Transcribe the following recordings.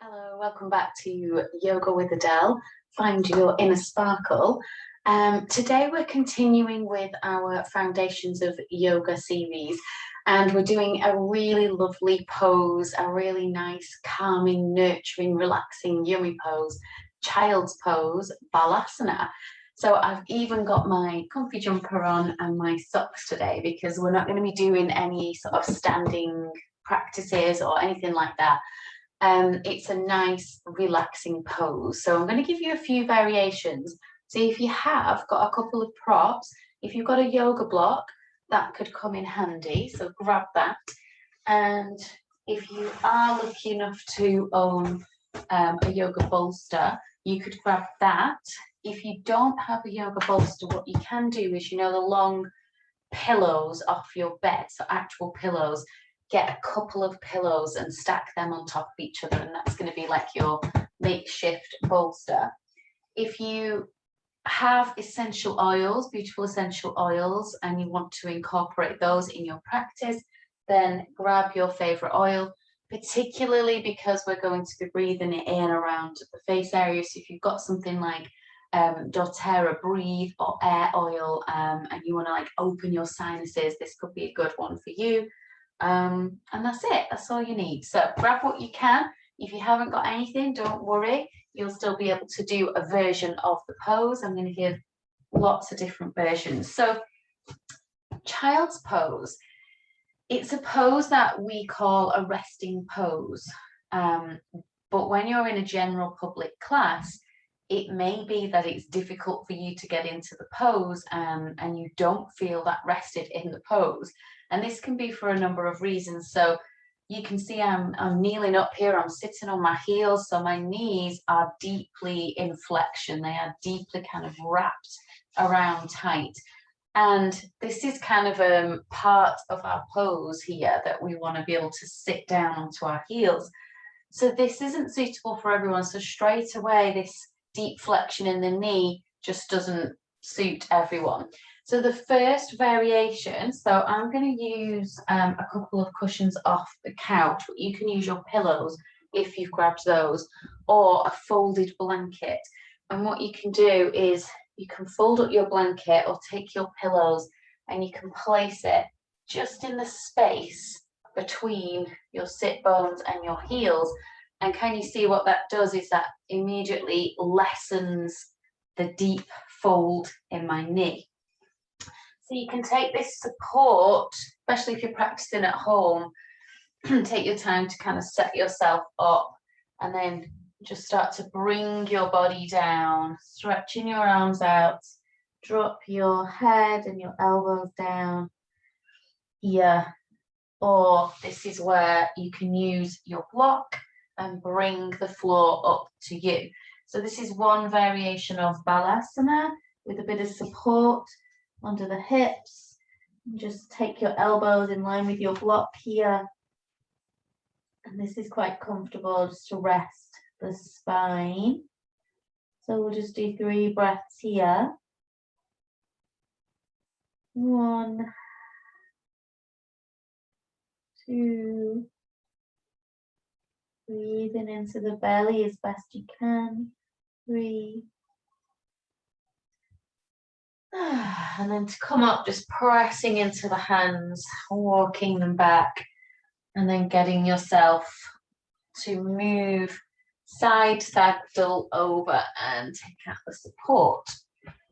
Hello, welcome back to Yoga with Adele. Find your inner sparkle. Today we're continuing with our Foundations of Yoga series, and we're doing a really lovely pose, a really nice, calming, nurturing, relaxing, yummy pose, child's pose, Balasana. So I've even got my comfy jumper on and my socks today because we're not going to be doing any sort of standing practices or anything like that. It's a nice, relaxing pose. So I'm going to give you a few variations. So if you have got a couple of props, if you've got a yoga block, that could come in handy. So grab that. And if you are lucky enough to own a yoga bolster, you could grab that. If you don't have a yoga bolster, what you can do is, the long pillows off your bed, so actual pillows, get a couple of pillows and stack them on top of each other, and that's going to be like your makeshift bolster. If you have essential oils, beautiful essential oils, and you want to incorporate those in your practice, then grab your favorite oil, particularly because we're going to be breathing it in around the face area. So if you've got something like doTERRA Breathe or air oil, and you want to open your sinuses, this could be a good one for you. And that's it. That's all you need. So grab what you can. If you haven't got anything, don't worry. You'll still be able to do a version of the pose. I'm going to give lots of different versions. So child's pose. It's a pose that we a resting pose. But when you're in a general public class, it may be that it's difficult for you to get into the pose, and you don't feel that rested in the pose. And this can be for a number of reasons. So you can see I'm kneeling up here, I'm sitting on my heels, so my knees are deeply in flexion. They are deeply kind of wrapped around tight. And this is kind of part of our pose here, that we want to be able to sit down onto our heels. So this isn't suitable for everyone. So straight away, this deep flexion in the knee just doesn't suit everyone. So the first variation, so I'm going to use a couple of cushions off the couch, but you can use your pillows if you've grabbed those, or a folded blanket. And what you can do is you can fold up your blanket or take your pillows and you can place it just in the space between your sit bones and your heels. And can you see what that does is that immediately lessens the deep fold in my knee. So you can take this support, especially if you're practicing at home, take your time to kind of set yourself up and then just start to bring your body down, stretching your arms out, drop your head and your elbows down here. Or this is where you can use your block and bring the floor up to you. So this is one variation of Balasana with a bit of support under the hips. And just take your elbows in line with your block here. And this is quite comfortable just to rest the spine. So we'll just do 3 breaths here. 1, 2, breathing into the belly as best you can. 3. And then to come up, just pressing into the hands, walking them back, and then getting yourself to move side saddle over and take out the support.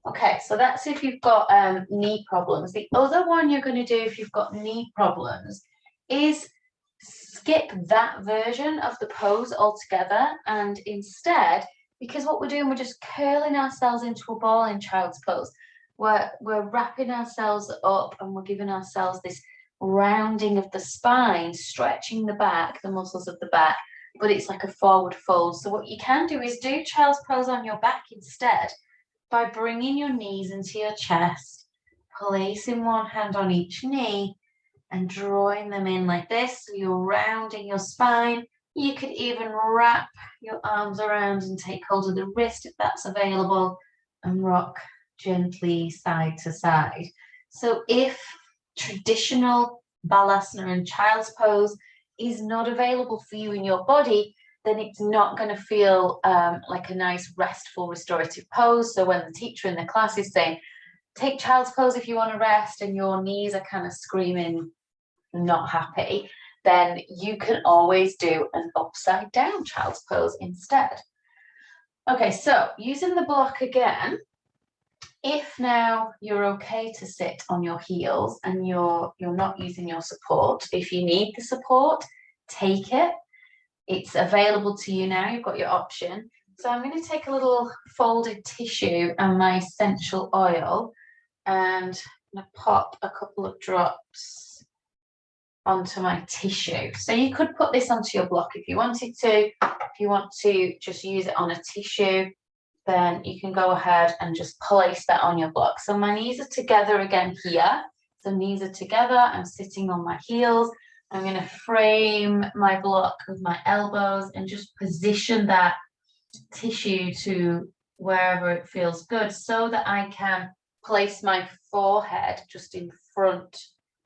Okay, so that's if you've got knee problems. The other one you're going to do if you've got knee problems is skip that version of the pose altogether, and instead, because what we're doing, we're just curling ourselves into a ball in child's pose. We're wrapping ourselves up and we're giving ourselves this rounding of the spine, stretching the back, the muscles of the back, but it's like a forward fold. So what you can do is do child's pose on your back instead by bringing your knees into your chest, placing one hand on each knee and drawing them in like this. So you're rounding your spine. You could even wrap your arms around and take hold of the wrist if that's available and rock gently side to side. So if traditional Balasana and child's pose is not available for you in your body, then it's not going to feel like a nice restful restorative pose. So when the teacher in the class is saying, take child's pose if you want to rest, and your knees are kind of screaming, not happy, then you can always do an upside down child's pose instead. Okay, so using the block again, if now you're okay to sit on your heels and you're not using your support, if you need the support, take it. It's available to you now, you've got your option. So I'm going to take a little folded tissue and my essential oil, and I'm going to pop a couple of drops onto my tissue. So you could put this onto your block if you wanted to. If you want to just use it on a tissue, then you can go ahead and just place that on your block. So my knees are together again here. So knees are together, I'm sitting on my heels. I'm going to frame my block with my elbows and just position that tissue to wherever it feels good, so that I can place my forehead just in front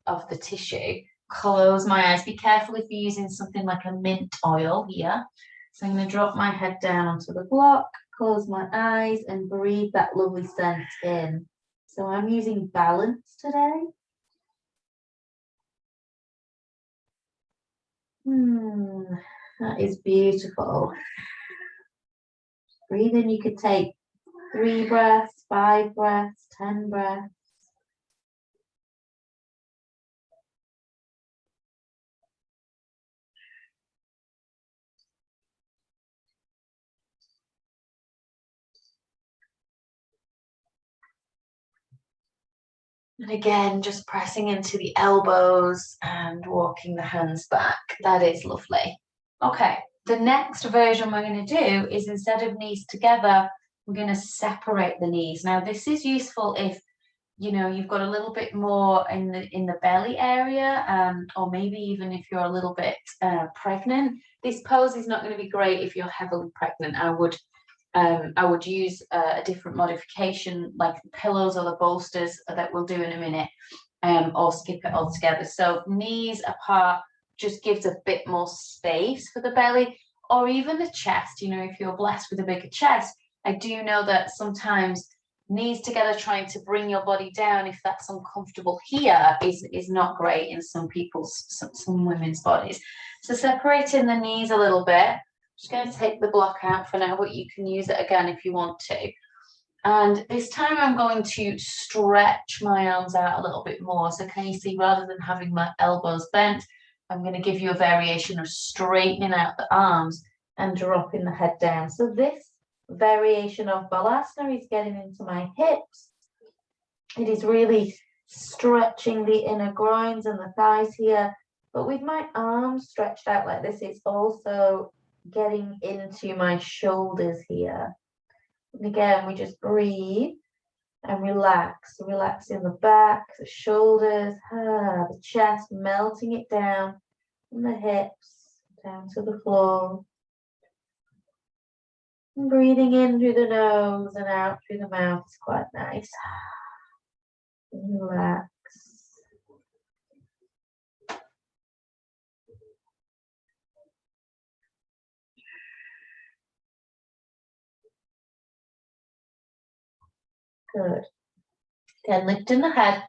of the tissue, close my eyes. Be careful if you're using something like a mint oil here. So I'm going to drop my head down onto the block, close my eyes, and breathe that lovely scent in. So I'm using Balance today. That is beautiful. Breathe in. You could take 3 breaths, 5 breaths, 10 breaths. And again, just pressing into the elbows and walking the hands back. That is lovely. Okay, the next version we're going to do is, instead of knees together, we're going to separate the knees. Now, this is useful if you've got a little bit more in the belly area, or maybe even if you're a little bit pregnant. This pose is not going to be great if you're heavily pregnant. I would use a different modification, like the pillows or the bolsters that we'll do in a minute, or skip it altogether. So knees apart just gives a bit more space for the belly, or even the chest. If you're blessed with a bigger chest, I do know that sometimes knees together trying to bring your body down, if that's uncomfortable here, is not great in some women's bodies. So separating the knees a little bit. Just going to take the block out for now, but you can use it again if you want to. And this time I'm going to stretch my arms out a little bit more. So can you see, rather than having my elbows bent, I'm going to give you a variation of straightening out the arms and dropping the head down. So this variation of Balasana is getting into my hips. It is really stretching the inner groins and the thighs here. But with my arms stretched out like this, it's also getting into my shoulders here. And again, we just breathe and relax. Relax in the back, the shoulders, the chest, melting it down from the hips down to the floor. And breathing in through the nose and out through the mouth is quite nice. And relax. Good. Then lifting the head,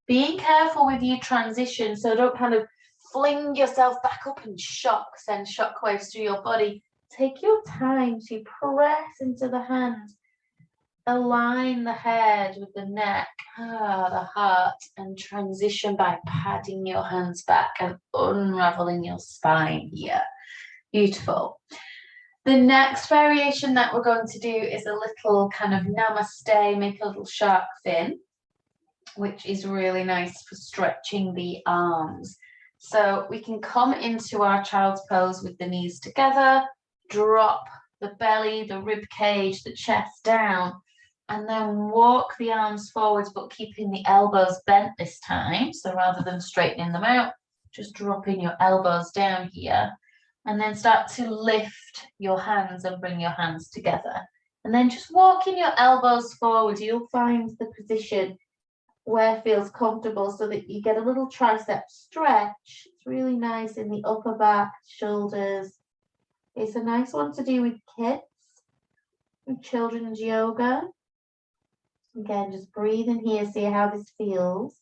being careful with your transition, so don't kind of fling yourself back up and send shockwaves through your body. Take your time to press into the hands, align the head with the neck, the heart, and transition by padding your hands back and unraveling your spine here. Beautiful. The next variation that we're going to do is a little kind of namaste, make a little shark fin, which is really nice for stretching the arms. So we can come into our child's pose with the knees together, drop the belly, the rib cage, the chest down, and then walk the arms forwards, but keeping the elbows bent this time. So rather than straightening them out, just dropping your elbows down here. And then start to lift your hands and bring your hands together. And then just walking your elbows forward, you'll find the position where feels comfortable, so that you get a little tricep stretch. It's really nice in the upper back, shoulders, It's a nice one to do with kids, with children's yoga. Again, just breathe in here, see how this feels.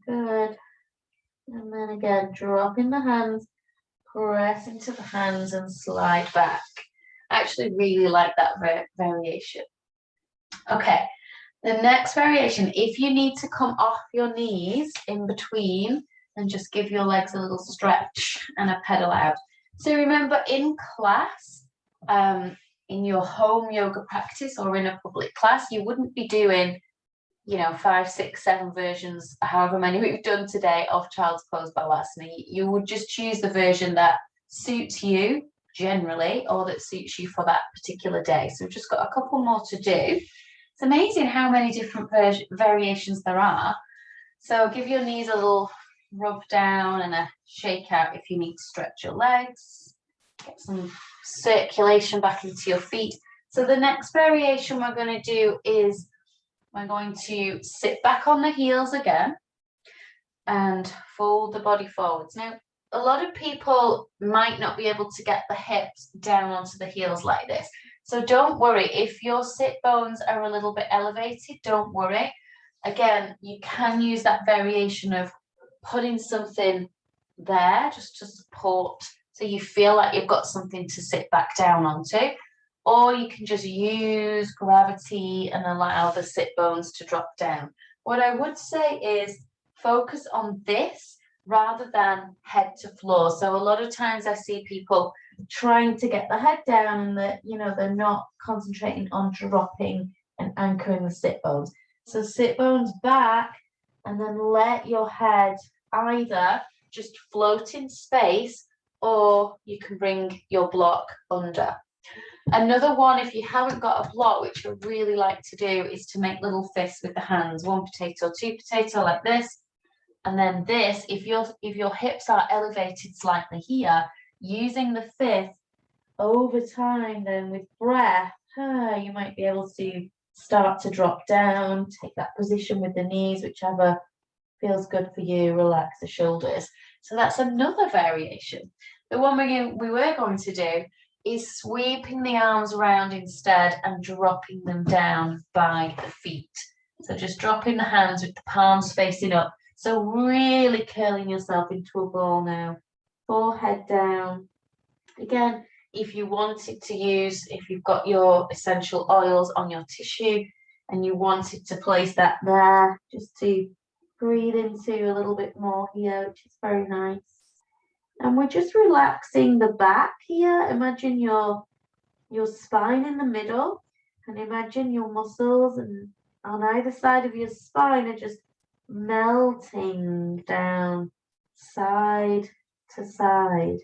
Good. And then again, drop in the hands, press into the hands and slide back. I actually really like that variation. Okay, the next variation, if you need to come off your knees in between and just give your legs a little stretch and a pedal out. So remember, in class, in your home yoga practice or in a public class, you wouldn't be doing 5, 6, 7 versions, however many we've done today, of child's pose Balasana. You would just choose the version that suits you generally, or that suits you for that particular day. So we've just got a couple more to do. It's amazing how many different variations there are. So give your knees a little rub down and a shake out if you need to stretch your legs. Get some circulation back into your feet. So the next variation we're going to do is we're going to sit back on the heels again and fold the body forwards. Now, a lot of people might not be able to get the hips down onto the heels like this. So don't worry, if your sit bones are a little bit elevated, don't worry. Again, you can use that variation of putting something there just to support, so you feel like you've got something to sit back down onto. Or you can just use gravity and allow the sit bones to drop down. What I would say is focus on this rather than head to floor. So a lot of times I see people trying to get the head down and they're not concentrating on dropping and anchoring the sit bones. So sit bones back and then let your head either just float in space, or you can bring your block under. Another one, if you haven't got a block, which I really like to do, is to make little fists with the hands. 1 potato, 2 potato, like this. And then this, if your hips are elevated slightly here, using the fist over time, then with breath, you might be able to start to drop down, take that position with the knees, whichever feels good for you, relax the shoulders. So that's another variation. The one we were going to do is sweeping the arms around instead and dropping them down by the feet. So just dropping the hands with the palms facing up. So really curling yourself into a ball now. Forehead down. Again, if you wanted to use, if you've got your essential oils on your tissue and you wanted to place that there, just to breathe into a little bit more here, which is very nice. And we're just relaxing the back here. Imagine your spine in the middle, and imagine your muscles and on either side of your spine are just melting down side to side.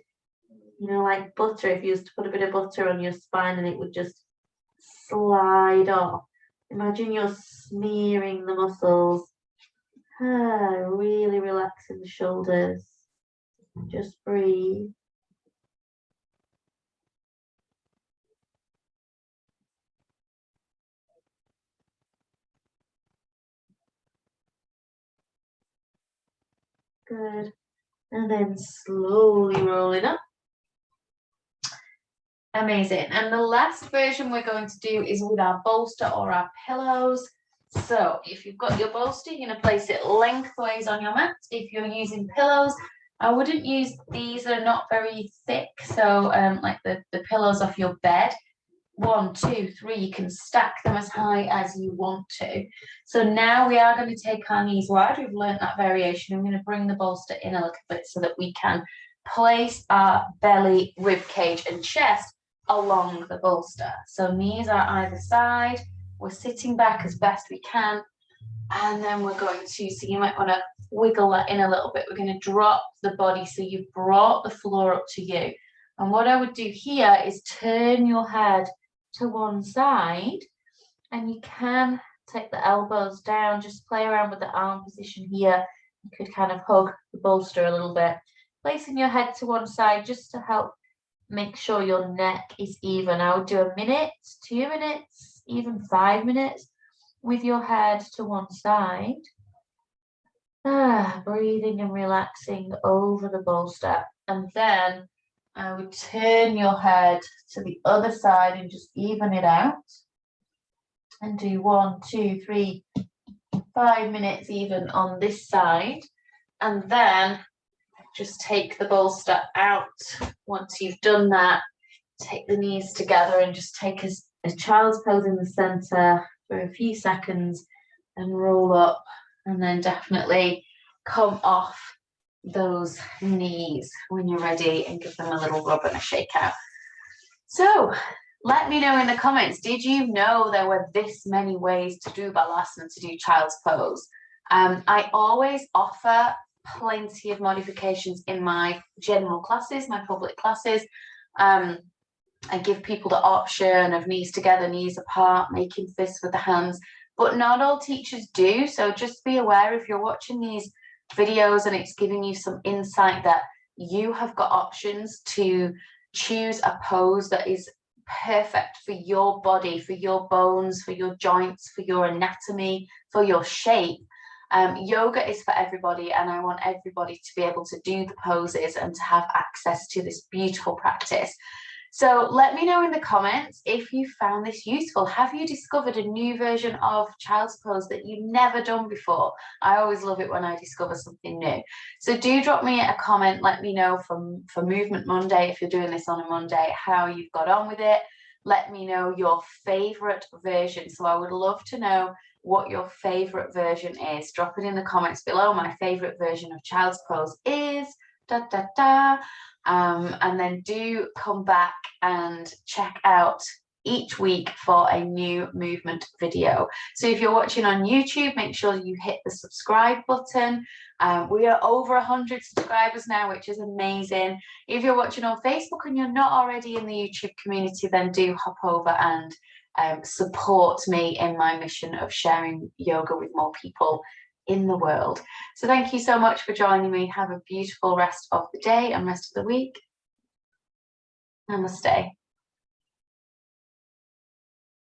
Like butter, if you used to put a bit of butter on your spine and it would just slide off. Imagine you're smearing the muscles. Really relaxing the shoulders. Just breathe. Good. And then slowly roll it up. Amazing. And the last version we're going to do is with our bolster or our pillows. So if you've got your bolster, you're going to place it lengthways on your mat. If you're using pillows, I wouldn't use these, they're not very thick. So like the pillows off your bed, 1, 2, 3, you can stack them as high as you want to. So now we are going to take our knees wide. We've learned that variation. I'm going to bring the bolster in a little bit so that we can place our belly, rib cage and chest along the bolster. So knees are either side. We're sitting back as best we can. And then we're going to, so you might want to wiggle that in a little bit. We're going to drop the body so you've brought the floor up to you. And what I would do here is turn your head to one side, and you can take the elbows down, just play around with the arm position here. You could kind of hug the bolster a little bit, placing your head to one side just to help make sure your neck is even. I would do a minute, 2 minutes, even 5 minutes with your head to one side. Breathing and relaxing over the bolster. And then I would turn your head to the other side and just even it out. And do 1, 2, 3, 5 minutes even on this side. And then just take the bolster out. Once you've done that, take the knees together and just take a child's pose in the center for a few seconds and roll up, and then definitely come off those knees when you're ready and give them a little rub and a shake out. So let me know in the comments, did you know there were this many ways to do Balasana, to do child's pose? I always offer plenty of modifications in my general classes, my public classes. I give people the option of knees together, knees apart, making fists with the hands, but not all teachers do. So just be aware if you're watching these videos and it's giving you some insight that you have got options to choose a pose that is perfect for your body, for your bones, for your joints, for your anatomy, for your shape. Yoga is for everybody, and I want everybody to be able to do the poses and to have access to this beautiful practice. So let me know in the comments if you found this useful. Have you discovered a new version of child's pose that you've never done before? I always love it when I discover something new. So do drop me a comment. Let me know for Movement Monday, if you're doing this on a Monday, how you've got on with it. Let me know your favorite version. So I would love to know what your favorite version is. Drop it in the comments below. My favorite version of child's pose is da da da. And then do come back and check out each week for a new movement video. So if you're watching on YouTube, make sure you hit the subscribe button. We are over 100 subscribers now, which is amazing. If you're watching on Facebook and you're not already in the YouTube community, then do hop over and support me in my mission of sharing yoga with more people in the world. So thank you so much for joining me. Have a beautiful rest of the day and rest of the week. Namaste.